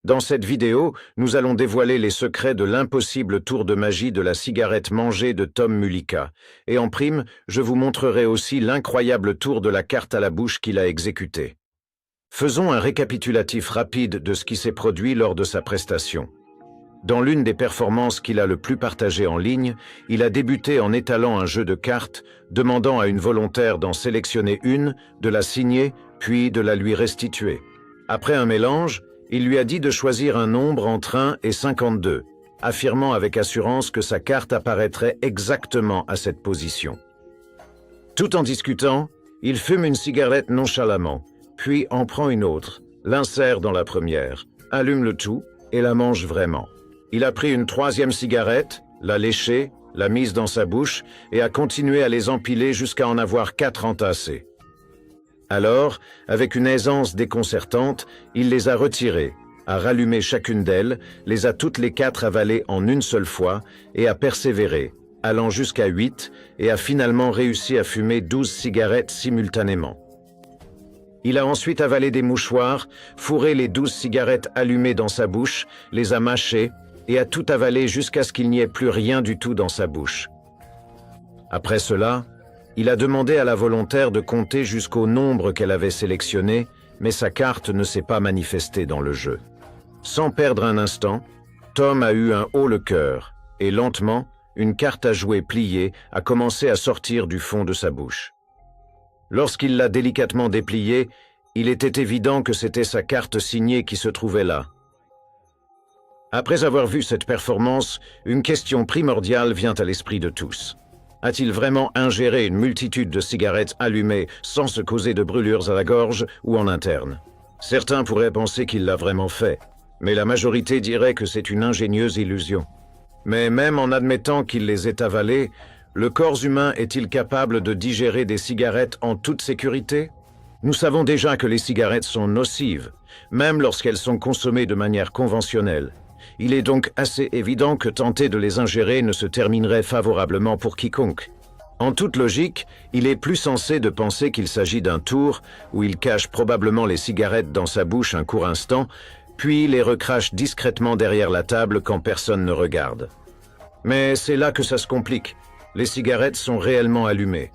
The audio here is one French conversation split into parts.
Dans cette vidéo, nous allons dévoiler les secrets de l'impossible tour de magie de la cigarette mangée de Tom Mullica. Et en prime, je vous montrerai aussi l'incroyable tour de la carte à la bouche qu'il a exécuté. Faisons un récapitulatif rapide de ce qui s'est produit lors de sa prestation. Dans l'une des performances qu'il a le plus partagées en ligne, il a débuté en étalant un jeu de cartes, demandant à une volontaire d'en sélectionner une, de la signer, puis de la lui restituer. Après un mélange, il lui a dit de choisir un nombre entre 1 et 52, affirmant avec assurance que sa carte apparaîtrait exactement à cette position. Tout en discutant, il fume une cigarette nonchalamment, puis en prend une autre, l'insère dans la première, allume le tout et la mange vraiment. Il a pris une troisième cigarette, l'a léchée, l'a mise dans sa bouche et a continué à les empiler jusqu'à en avoir 4 entassées. Alors, avec une aisance déconcertante, il les a retirées, a rallumé chacune d'elles, les a toutes les 4 avalées en une seule fois et a persévéré, allant jusqu'à 8 et a finalement réussi à fumer 12 cigarettes simultanément. Il a ensuite avalé des mouchoirs, fourré les 12 cigarettes allumées dans sa bouche, les a mâchées et a tout avalé jusqu'à ce qu'il n'y ait plus rien du tout dans sa bouche. Après cela, il a demandé à la volontaire de compter jusqu'au nombre qu'elle avait sélectionné, mais sa carte ne s'est pas manifestée dans le jeu. Sans perdre un instant, Tom a eu un haut le cœur et lentement, une carte à jouer pliée a commencé à sortir du fond de sa bouche. Lorsqu'il l'a délicatement dépliée, il était évident que c'était sa carte signée qui se trouvait là. Après avoir vu cette performance, une question primordiale vient à l'esprit de tous. A-t-il vraiment ingéré une multitude de cigarettes allumées sans se causer de brûlures à la gorge ou en interne? Certains pourraient penser qu'il l'a vraiment fait, mais la majorité dirait que c'est une ingénieuse illusion. Mais même en admettant qu'il les ait avalées, le corps humain est-il capable de digérer des cigarettes en toute sécurité? Nous savons déjà que les cigarettes sont nocives, même lorsqu'elles sont consommées de manière conventionnelle. Il est donc assez évident que tenter de les ingérer ne se terminerait favorablement pour quiconque. En toute logique, il est plus sensé de penser qu'il s'agit d'un tour où il cache probablement les cigarettes dans sa bouche un court instant, puis les recrache discrètement derrière la table quand personne ne regarde. Mais c'est là que ça se complique. Les cigarettes sont réellement allumées.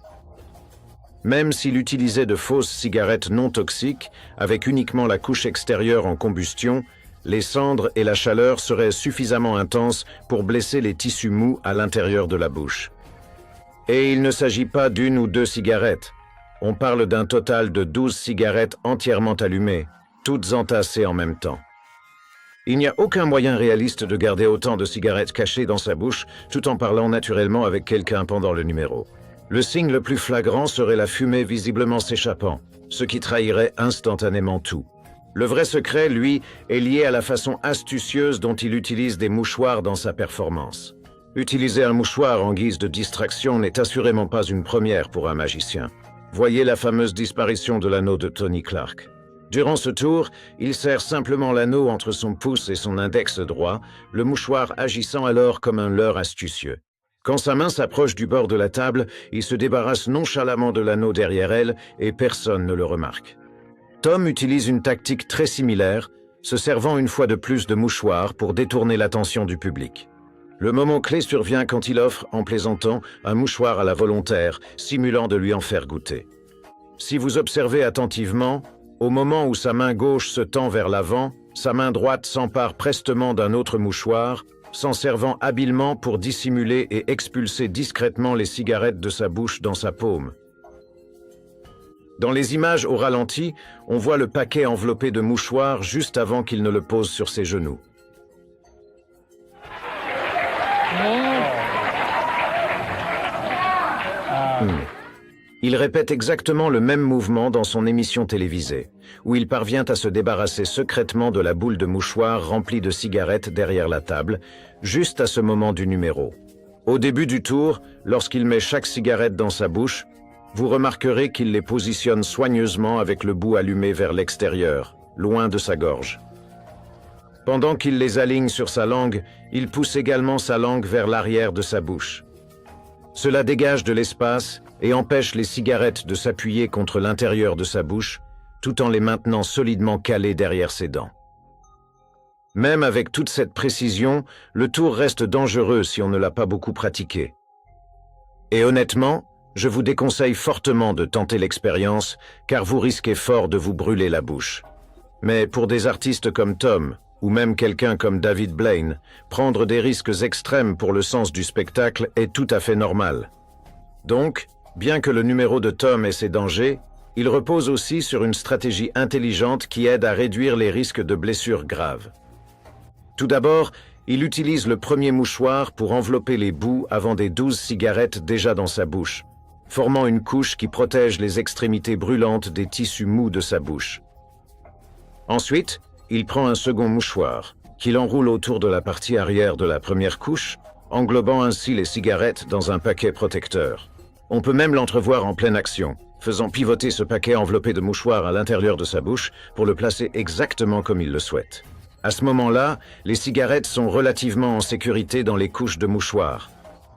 Même s'il utilisait de fausses cigarettes non toxiques, avec uniquement la couche extérieure en combustion, les cendres et la chaleur seraient suffisamment intenses pour blesser les tissus mous à l'intérieur de la bouche. Et il ne s'agit pas d'une ou deux cigarettes. On parle d'un total de 12 cigarettes entièrement allumées, toutes entassées en même temps. Il n'y a aucun moyen réaliste de garder autant de cigarettes cachées dans sa bouche tout en parlant naturellement avec quelqu'un pendant le numéro. Le signe le plus flagrant serait la fumée visiblement s'échappant, ce qui trahirait instantanément tout. Le vrai secret, lui, est lié à la façon astucieuse dont il utilise des mouchoirs dans sa performance. Utiliser un mouchoir en guise de distraction n'est assurément pas une première pour un magicien. Voyez la fameuse disparition de l'anneau de Tony Clark. Durant ce tour, il serre simplement l'anneau entre son pouce et son index droit, le mouchoir agissant alors comme un leurre astucieux. Quand sa main s'approche du bord de la table, il se débarrasse nonchalamment de l'anneau derrière elle et personne ne le remarque. Tom utilise une tactique très similaire, se servant une fois de plus de mouchoirs pour détourner l'attention du public. Le moment clé survient quand il offre, en plaisantant, un mouchoir à la volontaire, simulant de lui en faire goûter. Si vous observez attentivement, au moment où sa main gauche se tend vers l'avant, sa main droite s'empare prestement d'un autre mouchoir, s'en servant habilement pour dissimuler et expulser discrètement les cigarettes de sa bouche dans sa paume. Dans les images au ralenti, on voit le paquet enveloppé de mouchoirs juste avant qu'il ne le pose sur ses genoux. Il répète exactement le même mouvement dans son émission télévisée, où il parvient à se débarrasser secrètement de la boule de mouchoirs remplie de cigarettes derrière la table, juste à ce moment du numéro. Au début du tour, lorsqu'il met chaque cigarette dans sa bouche, vous remarquerez qu'il les positionne soigneusement avec le bout allumé vers l'extérieur, loin de sa gorge. Pendant qu'il les aligne sur sa langue, il pousse également sa langue vers l'arrière de sa bouche. Cela dégage de l'espace et empêche les cigarettes de s'appuyer contre l'intérieur de sa bouche, tout en les maintenant solidement calées derrière ses dents. Même avec toute cette précision, le tour reste dangereux si on ne l'a pas beaucoup pratiqué. Et honnêtement, je vous déconseille fortement de tenter l'expérience, car vous risquez fort de vous brûler la bouche. Mais pour des artistes comme Tom, ou même quelqu'un comme David Blaine, prendre des risques extrêmes pour le sens du spectacle est tout à fait normal. Donc, bien que le numéro de Tom ait ses dangers, il repose aussi sur une stratégie intelligente qui aide à réduire les risques de blessures graves. Tout d'abord, il utilise le premier mouchoir pour envelopper les bouts avant des 12 cigarettes déjà dans sa bouche, formant une couche qui protège les extrémités brûlantes des tissus mous de sa bouche. Ensuite, il prend un second mouchoir, qu'il enroule autour de la partie arrière de la première couche, englobant ainsi les cigarettes dans un paquet protecteur. On peut même l'entrevoir en pleine action, faisant pivoter ce paquet enveloppé de mouchoirs à l'intérieur de sa bouche pour le placer exactement comme il le souhaite. À ce moment-là, les cigarettes sont relativement en sécurité dans les couches de mouchoirs.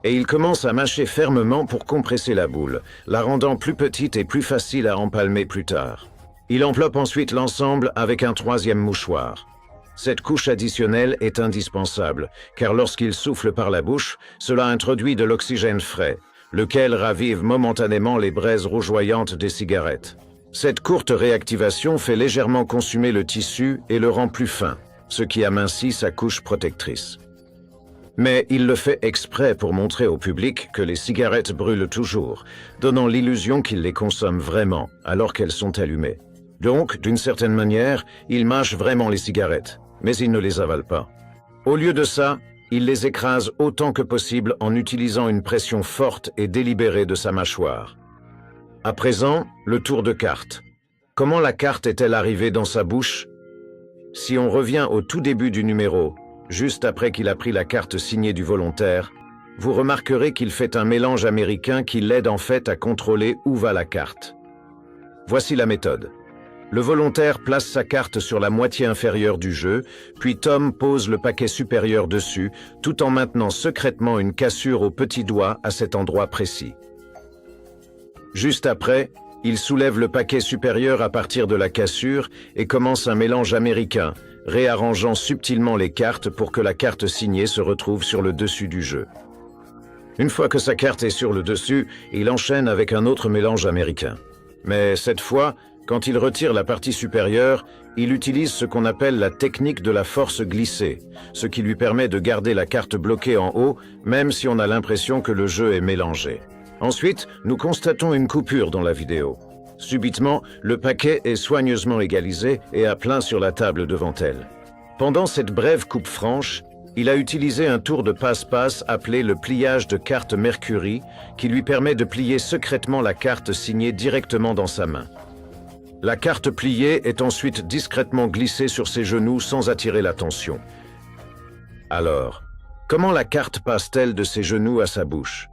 Et il commence à mâcher fermement pour compresser la boule, la rendant plus petite et plus facile à empalmer plus tard. Il enveloppe ensuite l'ensemble avec un troisième mouchoir. Cette couche additionnelle est indispensable, car lorsqu'il souffle par la bouche, cela introduit de l'oxygène frais, lequel ravive momentanément les braises rougeoyantes des cigarettes. Cette courte réactivation fait légèrement consumer le tissu et le rend plus fin, ce qui amincit sa couche protectrice. Mais il le fait exprès pour montrer au public que les cigarettes brûlent toujours, donnant l'illusion qu'il les consomme vraiment alors qu'elles sont allumées. Donc, d'une certaine manière, il mâche vraiment les cigarettes, mais il ne les avale pas. Au lieu de ça, il les écrase autant que possible en utilisant une pression forte et délibérée de sa mâchoire. À présent, le tour de carte. Comment la carte est-elle arrivée dans sa bouche ? Si on revient au tout début du numéro, juste après qu'il a pris la carte signée du volontaire, vous remarquerez qu'il fait un mélange américain qui l'aide en fait à contrôler où va la carte. Voici la méthode. Le volontaire place sa carte sur la moitié inférieure du jeu, puis Tom pose le paquet supérieur dessus, tout en maintenant secrètement une cassure au petit doigt à cet endroit précis. Juste après, il soulève le paquet supérieur à partir de la cassure et commence un mélange américain, réarrangeant subtilement les cartes pour que la carte signée se retrouve sur le dessus du jeu. Une fois que sa carte est sur le dessus, il enchaîne avec un autre mélange américain. Mais cette fois, quand il retire la partie supérieure, il utilise ce qu'on appelle la technique de la force glissée, ce qui lui permet de garder la carte bloquée en haut, même si on a l'impression que le jeu est mélangé. Ensuite, nous constatons une coupure dans la vidéo. Subitement, le paquet est soigneusement égalisé et à plein sur la table devant elle. Pendant cette brève coupe franche, il a utilisé un tour de passe-passe appelé le pliage de carte Mercury, qui lui permet de plier secrètement la carte signée directement dans sa main. La carte pliée est ensuite discrètement glissée sur ses genoux sans attirer l'attention. Alors, comment la carte passe-t-elle de ses genoux à sa bouche ?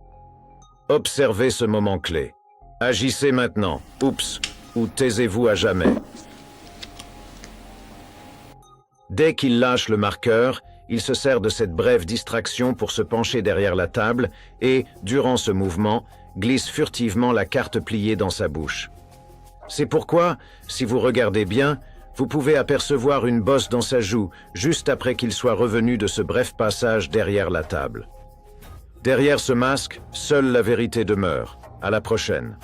Observez ce moment clé. Agissez maintenant, oups, ou taisez-vous à jamais. Dès qu'il lâche le marqueur, il se sert de cette brève distraction pour se pencher derrière la table et, durant ce mouvement, glisse furtivement la carte pliée dans sa bouche. C'est pourquoi, si vous regardez bien, vous pouvez apercevoir une bosse dans sa joue juste après qu'il soit revenu de ce bref passage derrière la table. Derrière ce masque, seule la vérité demeure. À la prochaine.